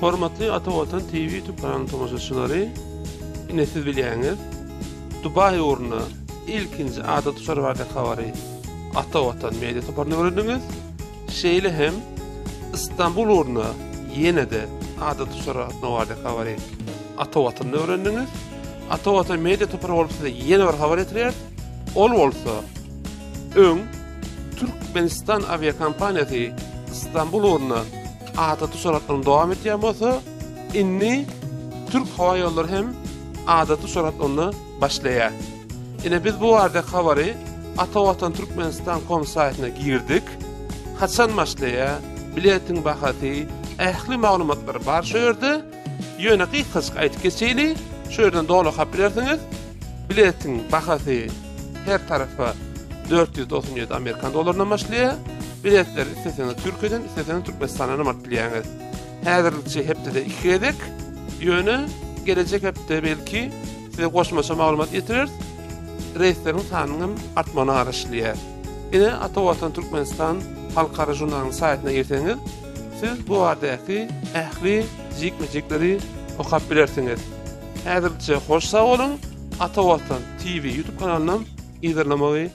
Hormatly Ata Watan TV YouTube kanalynyň tomoshaçylary, ine siz bilýäňiz, Dubai uğruna ilkinci adat uçarwarda habary Ata Watan media toparyny öğrendiňiz. Şeýle hem İstanbul uğruna ýene-de adat uçarwarda habary Ata Watany öğrendiňiz. Ata Watan media topary bolsa ýene bir habar etýär. Ol bolsa öň Türkmenistan aviakompaniýasy İstanbul uğruna adat uçarlaryny dowam etýän bolsa, inni Türk Hava Ýolları hem adat uçarlaryny başlaýar. Ine biz bu arada habary Ata Watan Türkmenistan.com saytyna girdik. Haçan başlaýar, biletin bahasy, ähli maglumatlar bar şu ýerde. Ýöne kysgaça aýtyp geçeýli. Şu ýerden dolu hap bilersiňiz. Biletin bahasy her tarafa 497 Amerikan dolarından başlaýar. Biletler isteseňiz Türkiýeden, isteseňiz Türkmenistandan alyp bilýäňiz. Häzirçe hepde 2 edek. Ýöne gelecek hepde belki size goşmaça maglumat ýetirir. Reýsleriň sanynyň artmagyna garaşlýar. Ine Ata Watan Türkmenistan halkara jurnalynyň saýtyna girseňiz, siz bu aradaky ähli jikmejikleri okap bilersiňiz. Häzirçe hoş sag bolun. Ata Watan TV YouTube kanalynyň izlemagy